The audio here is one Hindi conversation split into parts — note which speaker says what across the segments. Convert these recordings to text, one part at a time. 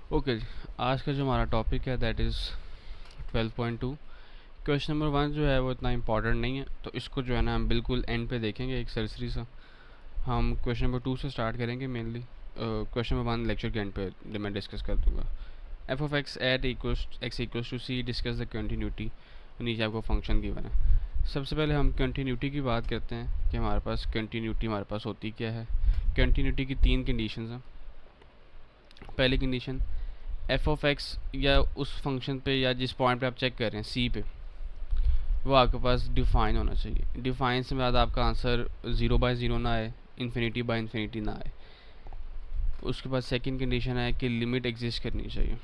Speaker 1: ओके जी, आज का जो हमारा टॉपिक है दैट इज़ 12.2। क्वेश्चन नंबर 1 जो है वो इतना इंपॉर्टेंट नहीं है, तो इसको जो है ना हम बिल्कुल एंड पे देखेंगे एक सरसरी सा। हम क्वेश्चन नंबर 2 से स्टार्ट करेंगे मेनली। क्वेश्चन नंबर 1 लेक्चर के एंड पे मैं डिस्कस कर दूंगा। F of X at X equals to C, discuss the continuity. नीचे आपको फंक्शन गिवन है। सबसे पहले हम कंटिन्यूटी की बात करते हैं कि हमारे पास कंटिन्यूटी हमारे पास होती क्या है। कंटिन्यूटी की 3 कंडीशंस हैं। पहली कंडीशन, एफ ऑफ एक्स या उस फंक्शन पे या जिस पॉइंट पे आप चेक कर रहे हैं सी पे, वो आपके पास डिफाइन होना चाहिए। डिफाइन से बाद आपका आंसर 0/0 ना आए, इन्फिनिटी ना आए। उसके बाद सेकंड कंडीशन है कि लिमिट एग्जिस्ट करनी चाहिए।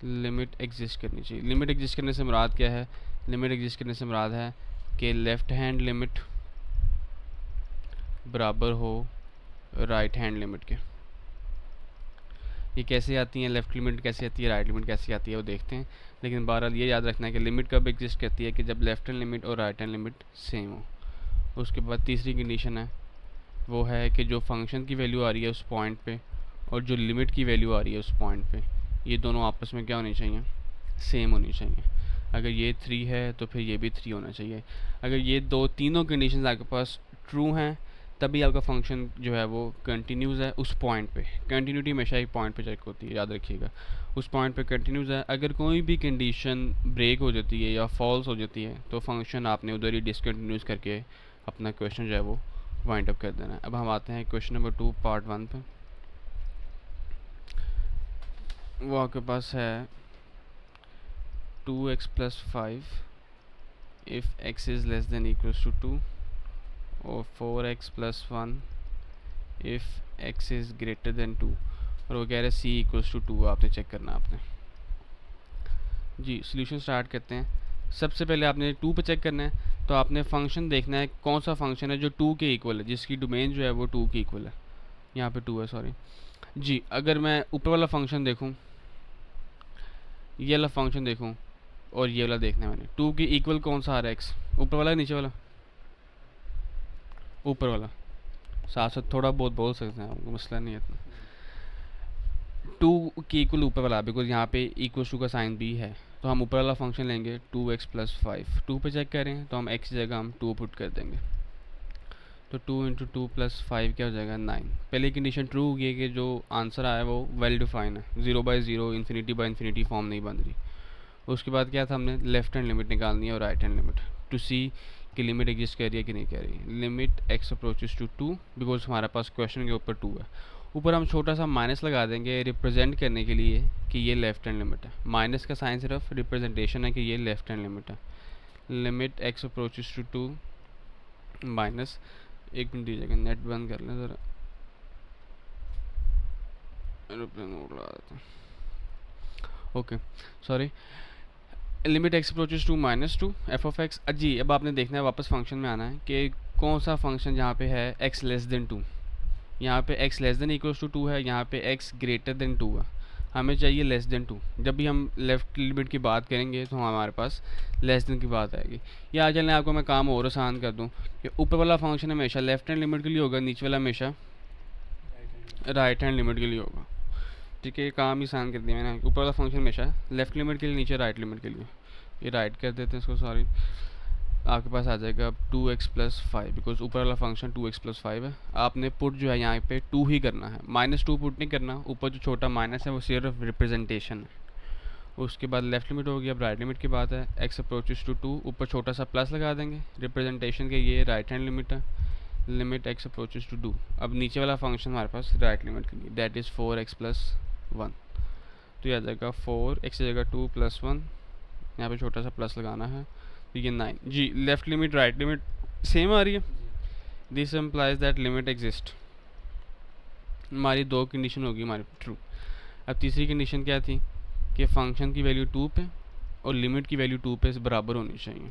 Speaker 1: लिमिट एग्जिस्ट करनी चाहिए। लिमिट एग्जिस्ट करने से मुराद क्या है? लिमिट एग्जिस्ट करने से मुराद है कि लेफ़्ट हैंड लिमिट बराबर हो राइट हैंड लिमिट के। ये कैसे आती है, लेफ़्ट लिमिट कैसे आती है, राइट लिमिट कैसे आती है, वो देखते हैं। लेकिन बहरहाल ये याद रखना है कि लिमिट कब एग्जिस्ट करती है कि जब लेफ़्ट हैंड लिमिट और राइट हैंड लिमिट सेम हो। उसके बाद तीसरी कंडीशन है वो है कि जो फंक्शन की वैल्यू आ रही है उस पॉइंट पे और जो लिमिट की वैल्यू आ रही है उस पॉइंट पे, ये दोनों आपस में क्या होनी चाहिए? सेम होनी चाहिए। अगर ये 3 है तो फिर ये भी 3 होना चाहिए। अगर ये तीनों कंडीशंस आपके पास ट्रू हैं तभी आपका फंक्शन जो है वो कंटिन्यूज़ है उस पॉइंट पे। कंटिन्यूटी हमेशा एक पॉइंट पे चेक होती है, याद रखिएगा। उस पॉइंट पे कंटिन्यूज़ है। अगर कोई भी कंडीशन ब्रेक हो जाती है या फॉल्स हो जाती है तो फंक्शन आपने उधर ही डिसकंटिन्यूज़ करके अपना क्वेश्चन जो है वो वाइंड अप कर देना है। अब हम आते हैं क्वेश्चन नंबर 2 पार्ट 1 पे। वो आपके पास है 2x + 5 if x is less than equals to 2 और 4x + 1 if x is greater than 2 और वो कह रहे c इक्वल्स टू 2 आपने चेक करना आपने। जी सॉल्यूशन स्टार्ट करते हैं। सबसे पहले आपने 2 पे चेक करना है तो आपने फंक्शन देखना है कौन सा फंक्शन है जो 2 के इक्वल है, जिसकी डोमेन जो है वो 2 के इक्वल है। यहाँ पे 2 है, सॉरी जी। अगर मैं ऊपर वाला फंक्शन देखूँ, ये वाला फंक्शन देखूँ और ये वाला देखना है मैंने, 2 के इक्वल कौन सा आ रहा है x? ऊपर वाला नीचे वाला? ऊपर वाला। साथ साथ थोड़ा बहुत बोल सकते हैं, आपको मसला नहीं है इतना। 2 के इक्वल ऊपर वाला, बिकॉज यहाँ पे इक्वल टू का साइन भी है, तो हम ऊपर वाला फंक्शन लेंगे 2x + 5। 2 पे चेक करें तो हम x की जगह हम 2 पुट कर देंगे, तो 2 × 2 + 5 क्या हो जाएगा? 9। पहली कंडीशन ट्रू होगी कि जो आंसर आया वो वेल डिफाइन है, 0/0 इन्फिनिटी फॉर्म नहीं बन रही। उसके बाद क्या था, हमने लेफ्ट हैंड लिमिट निकालनी है और राइट हैंड लिमिट टू सी कि लिमिट एग्जिस्ट कर रही है कि नहीं कर रही। Limit x approaches to 2, because हमारे पास क्वेश्चन के ऊपर 2 है। ऊपर हम छोटा सा माइनस लगा देंगे रिप्रेजेंट करने के लिए कि ये लेफ्ट हैंड लिमिट है। माइनस का साइन सिर्फ रिप्रेजेंटेशन है कि ये लेफ्ट हैंड लिमिट है। Limit x approaches to 2 minus, एक मिनट दीजिएगा, नेट बंद कर लें ज़रा, एरोप्लेन मोड लगा देते हैं। Okay sorry. Limit x approaches to -2 F of X. जी अब आपने देखना है, वापस फंक्शन में आना है कि कौन सा फंक्शन जहाँ पे है x लेस देन 2। यहाँ पे x less than equals to 2 है, यहाँ पे x ग्रेटर देन 2 है। हमें चाहिए लेस देन 2। जब भी हम लेफ्ट लिमिट की बात करेंगे तो हमारे पास लेस देन की बात आएगी। या आ चलें आपको मैं काम और आसान कर दूँ कि ऊपर वाला फंक्शन हमेशा लेफ्ट हैंड लिमिट के लिए होगा, नीचे वाला हमेशा राइट हैंड लिमिट के लिए होगा। ठीक है, ये काम ही आसान कर दिया मैंने। ऊपर वाला फंक्शन हमेशा लेफ्ट लिमिट के लिए, नीचे राइट लिमिट के लिए। ये राइट कर देते हैं इसको, सॉरी। आपके पास आ जाएगा अब 2x + 5, बिकॉज ऊपर वाला फंक्शन 2x + 5 है। आपने पुट जो है यहाँ पे 2 ही करना है, -2 पुट नहीं करना। ऊपर जो छोटा माइनस है वो सिर्फ रिप्रेजेंटेशन है। उसके बाद लेफ्ट लिमिट होगी, अब राइट लिमिट की बात है। x अप्रोचेस टू 2, ऊपर छोटा सा प्लस लगा देंगे रिप्रेजेंटेशन के, ये राइट हैंड लिमिट है। लिमिट x अप्रोचेस टू 2, अब नीचे वाला फंक्शन हमारे पास राइट लिमिट के लिए, दैट इज़ 4x + 1। तो ये आ जाएगा 4x की जगह 2 + 1, यहाँ पे छोटा सा प्लस लगाना है, तो ये 9। जी left limit right limit same आ रही है। This implies that limit exist. हमारी 2 कंडीशन होगी हमारी ट्रू। अब तीसरी कंडीशन क्या थी कि फंक्शन की वैल्यू 2 पे और लिमिट की वैल्यू 2 पे बराबर होनी चाहिए।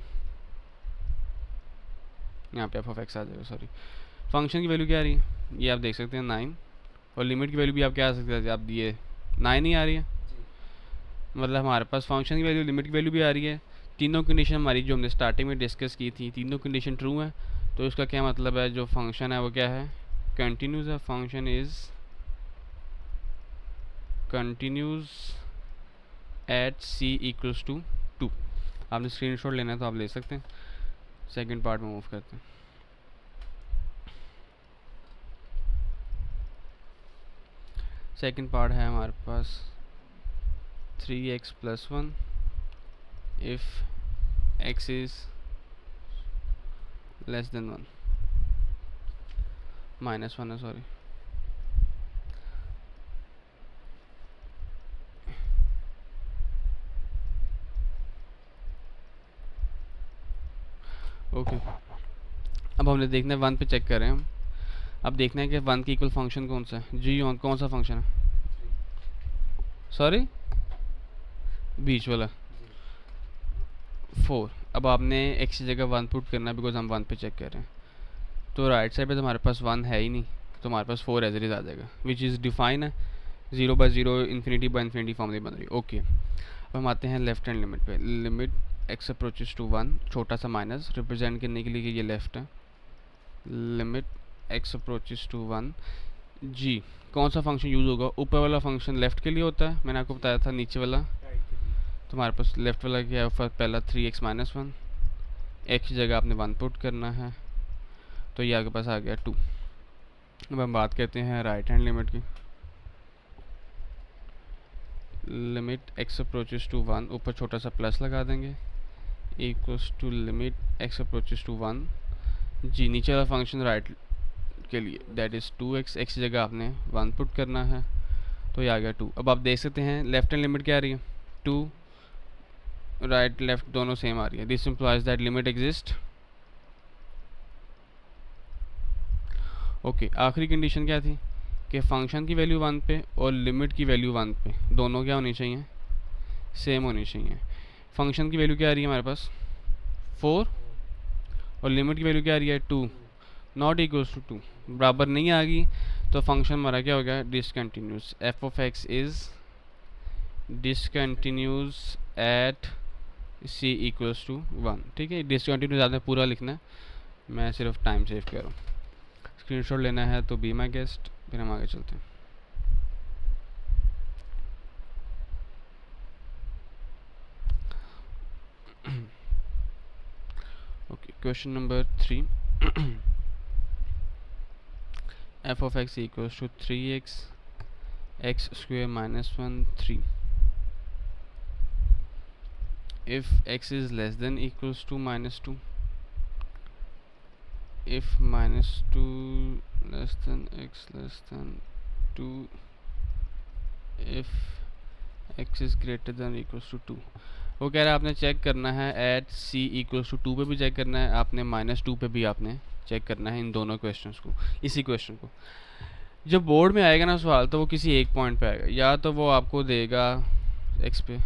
Speaker 1: यहाँ पे f ऑफ x आ जाएगा, सॉरी। फंक्शन की वैल्यू क्या आ रही है, ये आप देख सकते हैं 9, और लिमिट की वैल्यू भी आप क्या आ सकते हैं, आप ये 9 ही आ रही है। मतलब हमारे पास फंक्शन की वैल्यू लिमिट की वैल्यू भी आ रही है। तीनों कंडीशन हमारी जो हमने स्टार्टिंग में डिस्कस की थी, तीनों कंडीशन ट्रू है। तो इसका क्या मतलब है, जो फंक्शन है वो क्या है? कंटिन्यूस है। Function is continuous at C equals to 2। आपने स्क्रीनशॉट लेना है तो आप ले सकते हैं। सेकंड पार्ट में मूव करते हैं। सेकंड पार्ट है हमारे पास 3x + 1 if x is less than 1 -1 है, सॉरी। ओके, अब हमने देखना है 1 पे चेक कर रहे हैं हम। अब देखना है कि 1 के इक्वल फंक्शन कौन सा है। जी ऑन कौन सा फंक्शन है, सॉरी बीच वाला 4। अब आपने x की जगह 1 पुट करना है बिकॉज हम 1 पे चेक कर रहे हैं। तो राइट साइड पे तो हमारे पास 1 है ही नहीं, तो हमारे पास 4 एज इट इज आ जाएगा, विच इज़ डिफाइन है 0/0 इन्फिनिटी फॉर्मूले बन रही है। ओके, अब हम आते हैं लेफ्ट हैंड लिमिट पे। लिमिट x अप्रोचेस टू 1, छोटा सा माइनस रिप्रेजेंट करने के लिए कि ये लेफ्ट है। लिमिट x अप्रोचेस टू 1 जी, कौन सा फंक्शन यूज़ होगा? ऊपर वाला फंक्शन लेफ़्ट के लिए होता है, मैंने आपको बताया था। नीचे वाला तो हमारे पास लेफ़्ट वाला क्या है? पहला 3x - 1, x की जगह आपने 1 पुट करना है, तो ये आपके पास आ गया 2। अब हम बात करते हैं राइट हैंड लिमिट की। लिमिट x अप्रोचेस टू 1, ऊपर छोटा सा प्लस लगा देंगे, equals to limit x approaches to 1 जी, नीचे वाला फंक्शन राइट के लिए दैट इज़ 2x, x की जगह आपने 1 पुट करना है, तो ये आ गया 2। अब आप देख सकते हैं लेफ्ट हैंड लिमिट क्या आ रही है? 2, राइट लेफ्ट दोनों सेम आ रही है। This implies that limit exist. Okay, आखिरी कंडीशन क्या थी कि फंक्शन की वैल्यू 1 पे और लिमिट की वैल्यू 1 पे दोनों क्या होनी चाहिए? सेम होनी चाहिए। फंक्शन की वैल्यू क्या आ रही है हमारे पास? 4, और लिमिट की वैल्यू क्या आ रही है? 2, नॉट इक्वल्स टू 2, बराबर नहीं आ गई, तो फंक्शन हमारा क्या हो गया? Discontinuous. F of X is discontinuous at C equals to 1। ठीक है, डिसकंटिन्यूस आपने पूरा लिखना है, मैं सिर्फ टाइम सेव कर रहा हूँ। स्क्रीनशॉट लेना है तो बी माई गेस्ट, फिर हम आगे चलते हैं। Okay, question number 3। f of x equals to 3x x square minus 1 3 if x is less than equals to -2, if -2 less than x less than 2, if x is greater than equals to 2। वो कह रहा है आपने चेक करना है एट c इक्वल्स टू 2 पे भी चेक करना है, आपने -2 पे भी आपने चेक करना है, इन दोनों क्वेश्चंस को, इसी क्वेश्चन को। जब बोर्ड में आएगा ना सवाल, तो वो किसी एक पॉइंट पे आएगा, या तो वो आपको देगा x पे,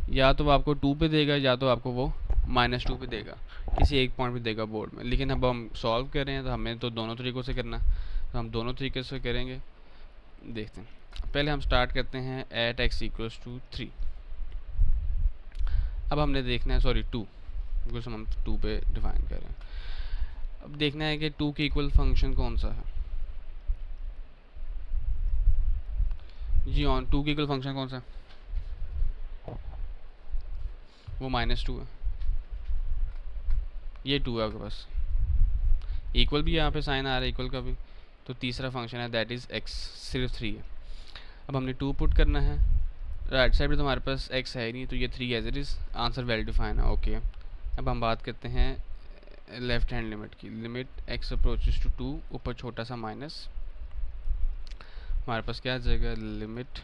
Speaker 1: या तो वो आपको 2 पे देगा, या तो आपको वो -2 पे देगा, किसी एक पॉइंट पे देगा बोर्ड में। लेकिन अब हम सॉल्व कर रहे हैं तो हमें तो दोनों तरीक़ों से करना, तो हम दोनों तरीके से करेंगे। देखते हैं, पहले हम स्टार्ट करते हैं एट x इक्वल्स टू 3। अब हमने देखना है, सॉरी 2, बिकॉज हम 2 पे डिफाइन कर रहे हैं। अब देखना है कि 2 के इक्वल फंक्शन कौन सा है। जी ऑन 2 के इक्वल फंक्शन कौन सा है? वो -2 है, ये 2 है आपके पास। इक्वल भी यहाँ पे साइन आ रहा है, इक्वल का भी। तो तीसरा फंक्शन है दैट इज़ x, सिर्फ 3 है। अब हमने 2 पुट करना है, राइट साइड पे तो हमारे पास x है ही नहीं, तो ये 3 as it is, answer well define है। ओके, अब हम बात करते हैं लेफ्ट हैंड लिमिट की। लिमिट x अप्रोचेस टू 2, ऊपर छोटा सा माइनस, हमारे पास क्या आ जाएगा? लिमिट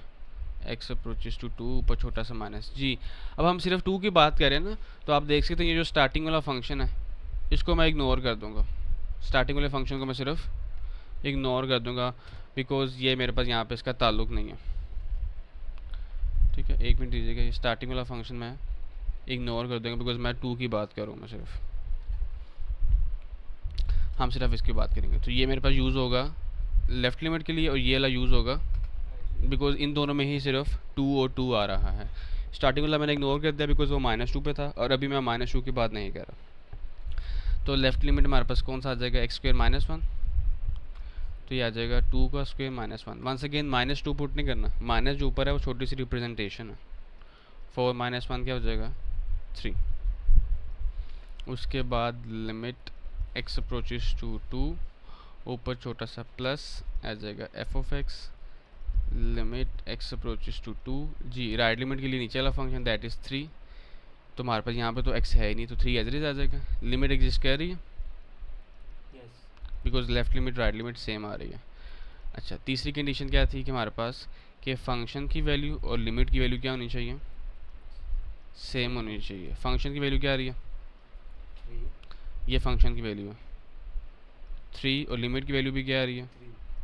Speaker 1: x अप्रोचेस टू 2, ऊपर छोटा सा माइनस जी। अब हम सिर्फ 2 की बात करें ना, तो आप देख सकते हैं ये जो स्टार्टिंग वाला फंक्शन है, इसको मैं इग्नोर कर दूंगा। स्टार्टिंग वाले फंक्शन को मैं सिर्फ इग्नोर कर दूंगा, बिकॉज ये मेरे पास यहाँ पे इसका ताल्लुक नहीं है। ठीक है, एक मिनट दीजिएगा, ये स्टार्टिंग वाला फंक्शन मैं इग्नोर कर दूंगा, बिकॉज मैं 2 की बात कर रहा हूँ। मैं सिर्फ, हम सिर्फ इसकी बात करेंगे। तो ये मेरे पास यूज़ होगा लेफ़्ट लिमिट के लिए, और ये वाला यूज़ होगा बिकॉज इन दोनों में ही सिर्फ 2 और 2 आ रहा है। स्टार्टिंग वाला मैंने इग्नोर कर दिया बिकॉज वो -2 पे था, और अभी मैं -2 की बात नहीं कर रहा। तो लेफ़्ट लिमिट हमारे पास कौन सा आ जाएगा? x² - 1, तो ये आ जाएगा 2 का square minus 1। Once again minus 2 put नहीं करना, माइनस जो ऊपर है वो छोटी सी रिप्रेजेंटेशन है। 4 माइनस 1 क्या हो जाएगा 3। उसके बाद लिमिट x अप्रोचेस टू 2, ऊपर छोटा सा प्लस आ जाएगा F of X, limit x approaches to 2। जी राइट लिमिट के लिए नीचे वाला फंक्शन दैट इज़ 3, तो हमारे पास यहाँ पे तो x है ही नहीं, तो 3 एज इट इज आ जाएगा। लिमिट एग्जिस्ट कर रही है because left limit right limit same आ रही है। अच्छा, तीसरी कंडीशन क्या थी कि हमारे पास कि फंक्शन की वैल्यू और लिमिट की वैल्यू क्या होनी चाहिए, सेम होनी चाहिए। फंक्शन की वैल्यू क्या आ रही है, ये फंक्शन की वैल्यू है 3 और लिमिट की वैल्यू भी क्या आ रही है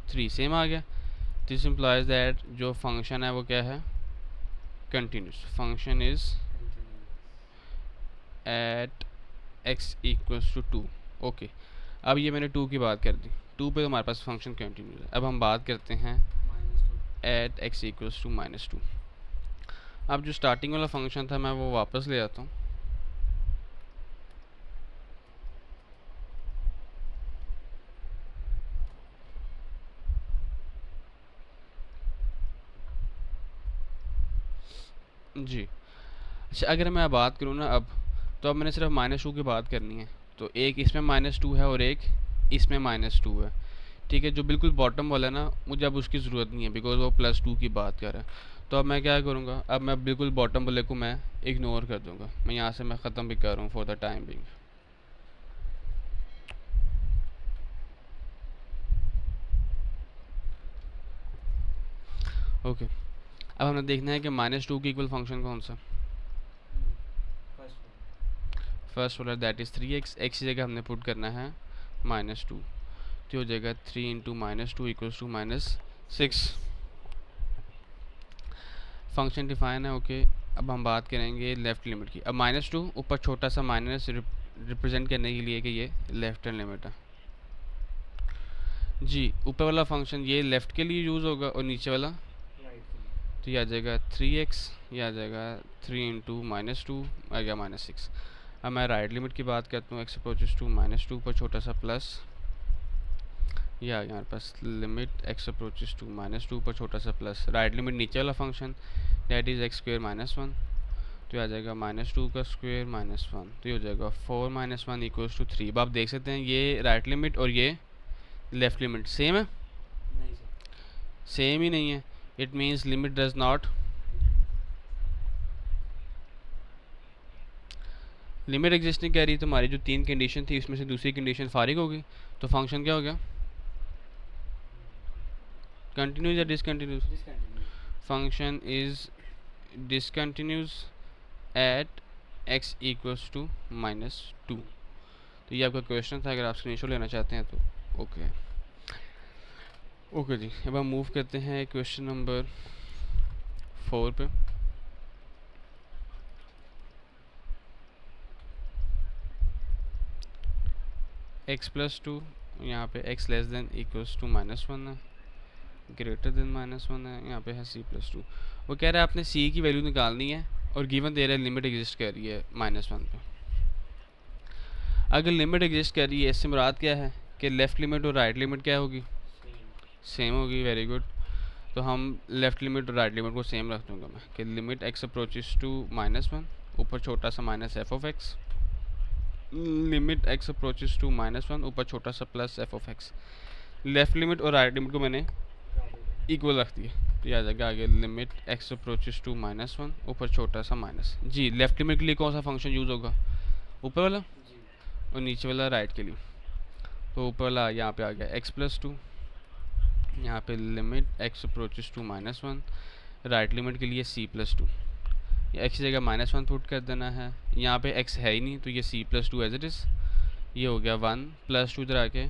Speaker 1: 3, सेम आ गया। दिस इम्प्लाइज दैट जो फंक्शन है वो क्या है, continuous. Function is at x equals to 2। Okay, अब ये मैंने 2 की बात कर दी, 2 पे तो हमारे पास फंक्शन कंटिन्यूस है। अब हम बात करते हैं एट x इक्वल्स टू -2। अब जो स्टार्टिंग वाला फंक्शन था मैं वो वापस ले आता हूँ। जी अच्छा, अगर मैं बात करूँ ना अब, तो अब मैंने सिर्फ -2 की बात करनी है। तो एक इसमें -2 है और एक इसमें -2 है, ठीक है। जो बिल्कुल बॉटम वाला है ना, मुझे अब उसकी ज़रूरत नहीं है बिकॉज वो +2 की बात कर रहा है। तो अब मैं क्या करूँगा, अब मैं बिल्कुल बॉटम वाले को मैं इग्नोर कर दूँगा। मैं यहाँ से मैं ख़त्म भी कर रहा हूँ for the time being. Okay, अब हमें देखना है कि -2 की इक्वल फंक्शन कौन सा, फर्स्ट वाला दैट इज़ 3x। x की जगह हमने पुट करना है -2, तो हो जाएगा 3 into -2 equals to -6। Function define है। ओके, अब हम बात करेंगे लेफ़्ट लिमिट की। अब -2 ऊपर छोटा सा माइनस रिप्रेजेंट करने के लिए कि ये लेफ़्ट हैंड लिमिट है। जी ऊपर वाला फंक्शन ये लेफ़्ट के लिए यूज़ होगा और नीचे वाला तो ये आ जाएगा 3x, ये आ जाएगा 3 इंटू -2 आ गया -6। अब मैं राइट लिमिट की बात करता हूँ, x अप्रोचेस टू -2 पर छोटा सा प्लस, ये आ गया हमारे पास लिमिट x अप्रोचेस टू -2 पर छोटा सा प्लस, राइट लिमिट नीचे वाला function that is x square -1, तो ये आ जाएगा -2 का स्क्वायर -1, तो ये हो जाएगा 4 -1 इक्वल्स टू 3। अब आप देख सकते हैं ये राइट लिमिट और ये लेफ़्ट लिमिट सेम है,
Speaker 2: नहीं सर,
Speaker 1: सेम ही नहीं है। It means limit does not, limit exist नहीं कह रही, तो हमारी जो 3 कंडीशन थी उसमें से दूसरी कंडीशन फारिग होगी, तो फंक्शन क्या हो गया, कंटिन्यूस या discontinuous.
Speaker 2: Discontinuous.
Speaker 1: Function is discontinuous at x equals to -2। तो ये आपका क्वेश्चन था, अगर आप स्क्रीनशॉट लेना चाहते हैं तो ओके। ओके जी, अब हम मूव करते हैं क्वेश्चन नंबर 4 पे। x+2, यहाँ पे x less than equals to -1 है, ग्रेटर देन -1 है, यहाँ पे है c+2। वो कह रहा है आपने c की वैल्यू निकालनी है और गिवन दे रहा है लिमिट एग्जिस्ट कर रही है -1 पे। अगर लिमिट एग्जिस्ट कर रही है इससे मुराद क्या है कि लेफ़्ट लिमिट और राइट लिमिट क्या होगी, सेम होगी। वेरी गुड, तो हम लेफ़्ट लिमिट और राइट लिमिट को सेम रख दूँगा मैं कि लिमिट x अप्रोचेस टू -1, ऊपर छोटा सा minus F of X, limit x approaches to -1, ऊपर छोटा सा plus F of X. Left limit और राइट लिमिट को मैंने इक्वल रख दिया, तो आ जाएगा आगे लिमिट x अप्रोचेस टू -1, ऊपर छोटा सा माइनस। जी लेफ़्ट लिमिट के लिए कौन सा फंक्शन यूज़ होगा, ऊपर वाला, और नीचे वाला राइट के लिए। तो ऊपर वाला यहाँ पे आ गया x+2, यहाँ पे limit x approaches to -1, right limit के लिए c+2। x की जगह -1 पुट कर देना है, यहाँ पे x है ही नहीं तो ये c+2 एज इट इज़, ये हो गया 1 +2 इधर आके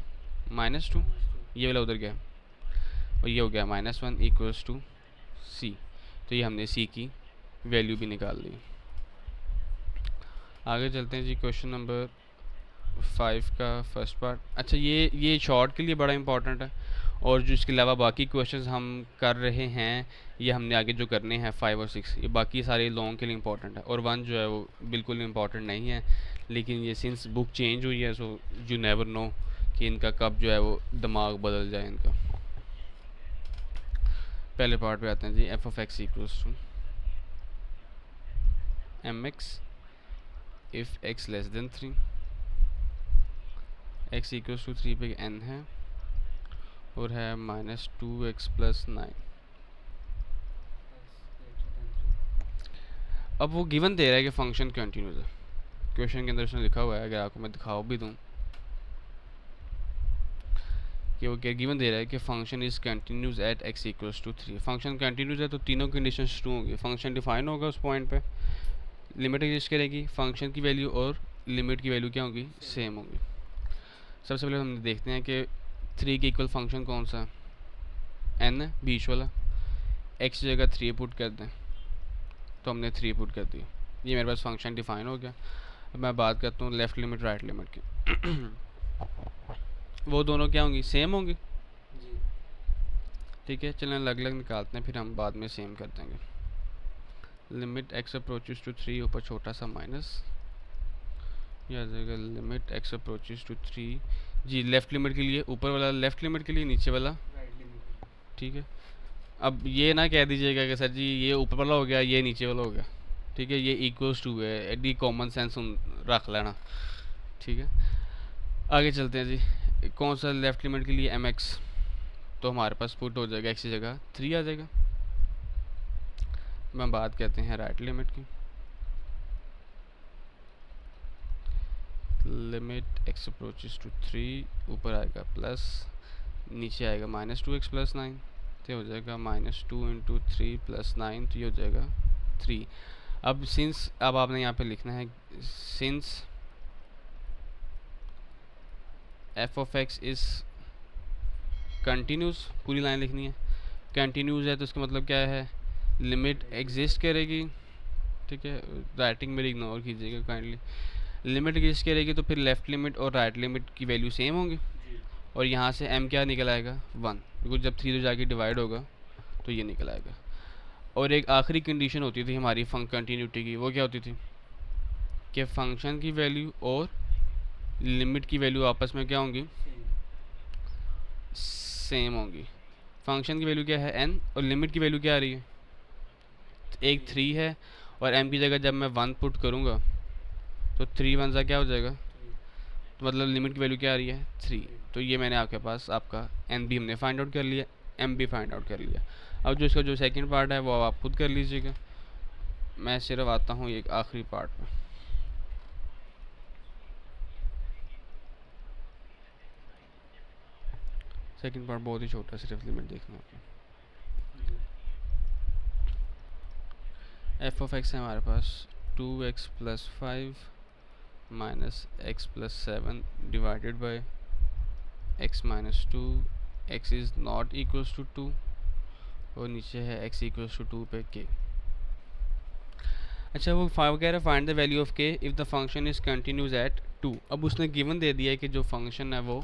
Speaker 1: -2, ये वाला उधर गया और ये हो गया -1 इक्वल्स टू c। तो ये हमने c की वैल्यू भी निकाल ली। आगे चलते हैं जी, क्वेश्चन नंबर 5 का फर्स्ट पार्ट। अच्छा ये शॉर्ट के लिए बड़ा इंपॉर्टेंट है, और जो इसके अलावा बाकी क्वेश्चंस हम कर रहे हैं ये हमने आगे जो करने हैं 5 और 6, ये बाकी सारे लॉन्ग के लिए इंपॉर्टेंट है, और 1 जो है वो बिल्कुल इंपॉर्टेंट नहीं है। लेकिन ये सिंस बुक चेंज हुई है सो यू नेवर नो कि इनका कब जो है वो दिमाग बदल जाए इनका। पहले पार्ट पे आते हैं जी। F of X equals to M X if X less than 3, X equals to 3 पे n है और है -2x+9। अब वो गिवन दे रहा है कि फंक्शन कंटिन्यूस है, क्वेश्चन के अंदर उसने लिखा हुआ है, अगर आपको मैं दिखाओ भी दूँ कि वो क्या गिवन दे रहा है कि function is continuous at x equals to 3। Function continuous है तो तीनों कंडीशंस ट्रू होंगी, फंक्शन डिफाइन होगा उस पॉइंट पे, लिमिट एग्जिस्ट करेगी, फंक्शन की वैल्यू और लिमिट की वैल्यू क्या होगी, सेम होगी। सबसे पहले हम देखते हैं कि 3 के इक्वल फंक्शन कौन सा है, n है बीच वाला, x की जगह 3 पुट कर दें तो हमने 3 पुट कर दिया, ये मेरे पास फंक्शन डिफाइन हो गया। अब मैं बात करता हूँ लेफ़्ट लिमिट राइट लिमिट की वो दोनों क्या होंगी, सेम होंगी,
Speaker 2: जी
Speaker 1: ठीक है। चलें अलग अलग निकालते हैं, फिर हम बाद में सेम कर देंगे। लिमिट x अप्रोचेस टू 3, ऊपर छोटा सा माइनस, यह आ जाएगा लिमिट x अप्रोचेस टू 3 जी। लेफ़्ट लिमिट के लिए ऊपर वाला, लेफ़्ट लिमिट के लिए नीचे वाला,
Speaker 2: राइट लिमिट।
Speaker 1: ठीक है। अब ये ना कह दीजिएगा कि सर जी ये ऊपर वाला हो गया ये नीचे वाला हो गया, ठीक है, ये इक्वल्स टू है, एडी कॉमन सेंस रख लेना, ठीक है। आगे चलते हैं जी। कौन सा लेफ़्ट लिमिट के लिए एम एक्स, तो हमारे पास पुट हो जाएगा एक्स की जगह 3 आ जाएगा। मैं बात करते हैं राइट लिमिट की। लिमिट एक्स अप्रोचेस टू 3, ऊपर आएगा प्लस, नीचे आएगा -2x+9, तो हो जाएगा -2 × 3 + 9, तो ये हो जाएगा 3। अब सिंस, अब आपने यहाँ पे लिखना है since F of X is continuous, पूरी लाइन लिखनी है। कंटिन्यूस है तो इसका मतलब क्या है, लिमिट एग्जिस्ट करेगी, ठीक है। राइटिंग मेरी इग्नोर कीजिएगा काइंडली। लिमिट एग्जिस्ट करेगी तो फिर लेफ़्ट लिमिट और राइट लिमिट की वैल्यू सेम होंगी,
Speaker 2: जी
Speaker 1: और यहाँ से m क्या निकल आएगा 1, बिकॉज जब 3 तो जाके डिवाइड होगा तो ये निकल आएगा। और एक आखिरी कंडीशन होती थी हमारी कंटिन्यूटी की, वो क्या होती थी कि फंक्शन की वैल्यू और लिमिट की वैल्यू आपस में क्या होंगी,
Speaker 2: सेम।
Speaker 1: सेम होंगी। फंक्शन की वैल्यू क्या है n और लिमिट की वैल्यू क्या आ रही है, एक 3 है, और m की जगह जब मैं 1 पुट करूँगा तो 3 1 सा क्या हो जाएगा, तो मतलब लिमिट की वैल्यू क्या आ रही है 3। तो ये मैंने आपके पास आपका n भी हमने फाइंड आउट कर लिया, m भी फाइंड आउट कर लिया। अब जो इसका जो सेकंड पार्ट है वो आप खुद कर लीजिएगा, मैं सिर्फ आता हूँ एक आखिरी पार्ट में। सेकंड पार्ट बहुत ही छोटा, सिर्फ लिमिट देखना है आपको। एफ ऑफ एक्स है हमारे पास 2x+5 -x+7 divided by x -2, x is not equals to 2, और नीचे है x इक्वल्स टू 2 पे k। अच्छा वो कह रहा है find the value of k if the function is continuous eight 2। अब उसने गिवन दे दिया है कि जो फंक्शन है वो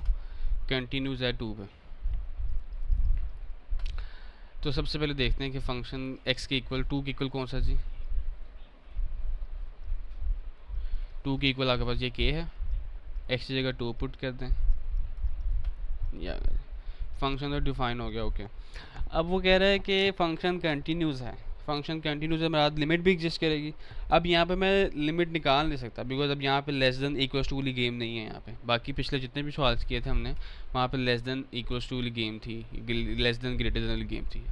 Speaker 1: कंटिन्यूस है 2 पे। तो सबसे पहले देखते हैं कि फंक्शन x के इक्वल 2 के इक्वल कौन सा जी, 2 के इक्वल आपके पास ये k है, x की जगह 2 पुट कर दें, या फंक्शन तो डिफाइन हो गया, ओके। अब वो कह रहा है कि फंक्शन कंटिन्यूस है, फंक्शन कंटिन्यूस है मेरा लिमिट भी एग्जिस्ट करेगी। अब यहाँ पे मैं लिमिट निकाल नहीं सकता, बिकॉज अब यहाँ पे लेस देन इक्वल्स टू वाली गेम नहीं है यहाँ पे। बाकी पिछले जितने भी सवाल किए थे हमने वहाँ पे लेस देन इक्वल्स टू वाली गेम थी, लेस देन ग्रेटर देन वाली गेम थी।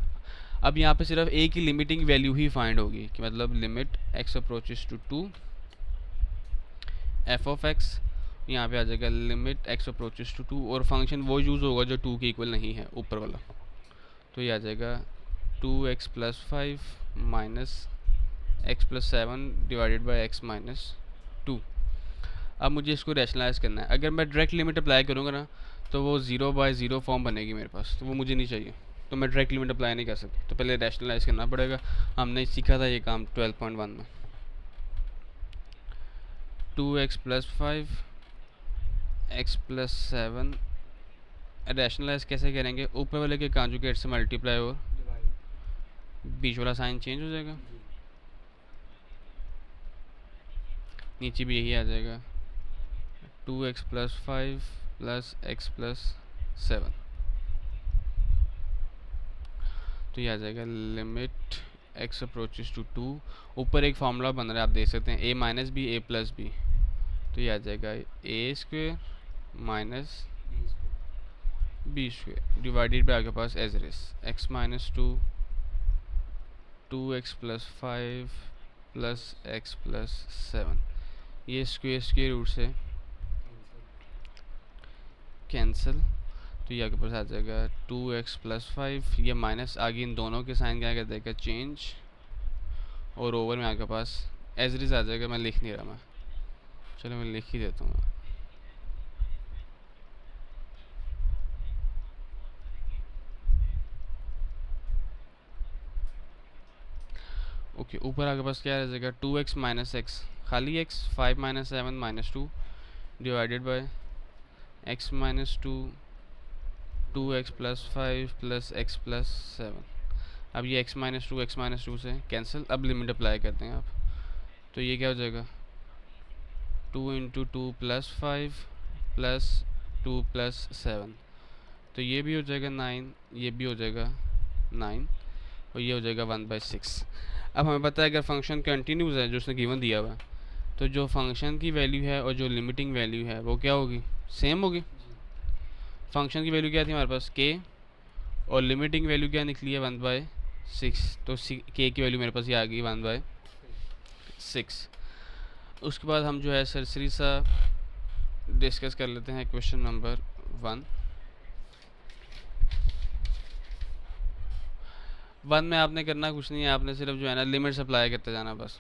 Speaker 1: अब यहाँ पे सिर्फ एक ही लिमिटिंग वैल्यू ही फाइंड होगी, कि मतलब limit x approaches to 2 F of x, यहाँ पे आ जाएगा लिमिट एक्स अप्रोचेस टू 2, और फंक्शन वो यूज़ होगा जो 2 के इक्वल नहीं है ऊपर वाला, तो ये आ जाएगा 2x+5 -x+7 divided by x -2। अब मुझे इसको रैशनलाइज करना है। अगर मैं डायरेक्ट लिमिट अप्लाई करूँगा ना तो वो 0/0 फॉर्म बनेगी मेरे पास, तो वो मुझे नहीं चाहिए, तो मैं डायरेक्ट लिमिट अप्लाई नहीं कर सकती, तो पहले रैशनलाइज करना पड़ेगा। हमने सीखा था ये काम 12.1 में। 2x+5 x+7 रैशनलाइज कैसे करेंगे, ऊपर वाले के कॉन्जुगेट से मल्टीप्लाई और
Speaker 2: डिवाइड।
Speaker 1: बीच वाला साइन चेंज हो जाएगा,
Speaker 2: जी
Speaker 1: नीचे भी यही आ जाएगा 2x+5 + x+7। तो ये आ जाएगा लिमिट एक्स अप्रोचेस टू 2। ऊपर एक फार्मूला बन रहा है, आप देख सकते हैं a minus B A plus B. तो ये आ जाएगा A square minus
Speaker 2: B square.
Speaker 1: B square divided by आपके पास एज रेस X minus 2 2x plus 5 plus X plus 7। ये स्क्वेयर रूट से कैंसिल। तो ये आपके पास आ जाएगा 2x प्लस 5, ये माइनस आगे इन दोनों के साइन क्या कर देगा चेंज, और ओवर में आपके पास एज आ जाएगा। मैं लिख नहीं रहा, मैं चलो मैं लिख ही देता हूँ। ओके ऊपर आपके पास क्या रह जाएगा 2x माइनस एक्स खाली x 5 minus 7 minus 2 divided by x minus 2 2x plus 5 plus x plus 7। अब ये x माइनस 2 से कैंसिल। अब लिमिट अप्लाई करते हैं आप, तो ये क्या हो जाएगा 2 इंटू 2 प्लस 5 प्लस 2 प्लस 7। तो ये भी हो जाएगा 9, ये भी हो जाएगा 9, और ये हो जाएगा 1/6। अब हमें पता है अगर फंक्शन कंटिन्यूस है जो उसने गिवन दिया हुआ है, तो जो फंक्शन की वैल्यू है और जो लिमिटिंग वैल्यू है वो क्या होगी, सेम होगी। फंक्शन की वैल्यू क्या थी हमारे पास k, और लिमिटिंग वैल्यू क्या निकली है 1/6। तो k की वैल्यू मेरे पास ये आ गई 1/6। उसके बाद हम जो है सरसरी सा डिस्कस कर लेते हैं क्वेश्चन नंबर 1 में आपने करना कुछ नहीं है, आपने सिर्फ जो है ना लिमिट्स अप्लाई करते जाना बस।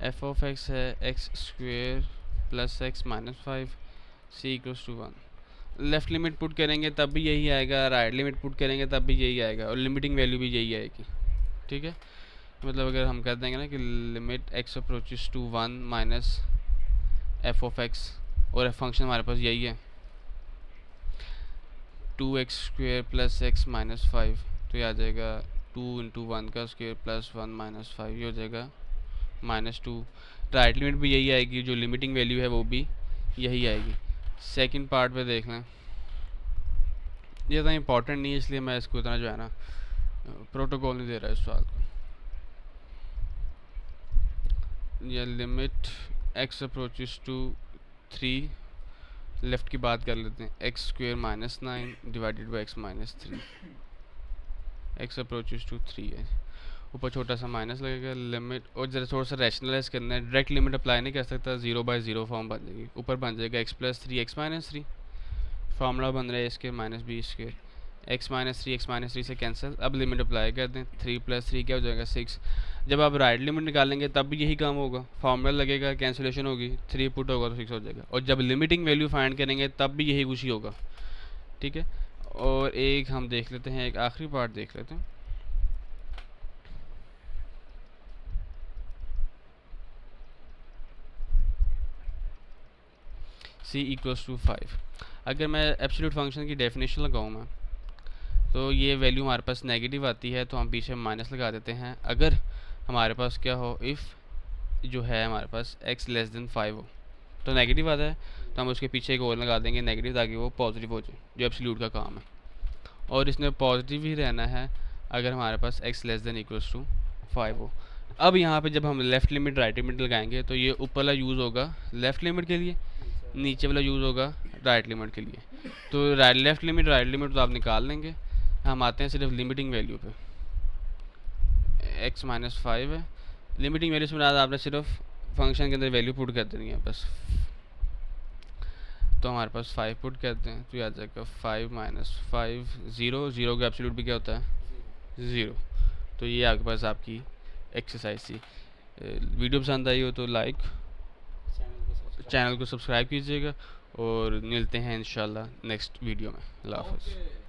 Speaker 1: एफ ऑफ एक्स है x square plus x minus 5 c equals to 1। Left limit put करेंगे तब भी यही आएगा, राइट लिमिट पुट करेंगे तब भी यही आएगा, और लिमिटिंग वैल्यू भी यही आएगी। ठीक है, मतलब अगर हम कह देंगे ना कि limit x approaches to 1 minus F of x, और फंक्शन हमारे पास यही है 2x square plus x minus 5। तो ये आ जाएगा 2 इंटू 1 का स्क्वेयर प्लस 1 माइनस 5, ये हो जाएगा -2। राइट लिमिट भी यही आएगी, जो लिमिटिंग वैल्यू है वो भी यही आएगी। सेकंड पार्ट पे देख लें, ये इतना इंपॉर्टेंट नहीं है इसलिए मैं इसको इतना जो है ना प्रोटोकॉल नहीं दे रहा इस सवाल को। ये limit x approaches to 3, left की बात कर लेते हैं x square minus 9 divided by x minus 3, x approaches to 3 है, ऊपर छोटा सा माइनस लगेगा। लिमिट, और जरा थोड़ा सा रैशनलाइज करना है, डायरेक्ट लिमिट अप्लाई नहीं कर सकता, 0/0 फॉर्म बन जाएगी। ऊपर बन जाएगा x plus 3 x minus 3, formula बन रहा है इसके minus b square, x minus 3 से कैंसिल। अब लिमिट अप्लाई कर दें, 3 + 3 क्या हो जाएगा 6। जब आप राइट लिमिट निकालेंगे तब भी यही काम होगा, फार्मूला लगेगा, कैंसिलेशन होगी, 3 पुट होगा तो 6 हो जाएगा, और जब लिमिटिंग वैल्यू फाइंड करेंगे तब भी यही कुछ ही होगा। ठीक है, और एक हम देख लेते हैं, एक आखिरी पार्ट देख लेते हैं। c equals to 5। अगर मैं एब्सोल्यूट फंक्शन की डेफिनेशन लगाऊँ मैं, तो ये वैल्यू हमारे पास नेगेटिव आती है तो हम पीछे माइनस लगा देते हैं। अगर हमारे पास क्या हो, इफ़ जो है हमारे पास x लेस देन 5 हो तो नेगेटिव आता है, तो हम उसके पीछे एक और लगा देंगे नेगेटिव, ताकि वो पॉजिटिव हो जाए, जो एब्सोल्यूट का काम है। और इसमें पॉजिटिव ही रहना है अगर हमारे पास x less than equals to 5 हो। अब यहाँ पे जब हम लेफ़्ट लिमिट राइट लिमिट लगाएंगे तो ये ऊपर वाला यूज़ होगा लेफ़्ट लिमिट के लिए, नीचे वाला यूज़ होगा राइट लिमिट के लिए। तो लेफ़्ट लिमिट राइट लिमिट तो आप निकाल लेंगे। हम आते हैं सिर्फ लिमिटिंग वैल्यू पे, x माइनस 5 है, लिमिटिंग वैल्यू से बना आपने सिर्फ फंक्शन के अंदर वैल्यू पुट कर देनी है बस। तो हमारे पास 5 पुट करते हैं तो ये आ जाएगा 5 माइनस 5 0 का एब्सोल्यूट भी क्या होता है 0। तो ये आपके पास आपकी एक्सरसाइज थी। वीडियो पसंद आई हो तो लाइक, चैनल को सब्सक्राइब कीजिएगा, और मिलते हैं इंशाल्लाह नेक्स्ट वीडियो में। अल्लाह हाफ़िज़।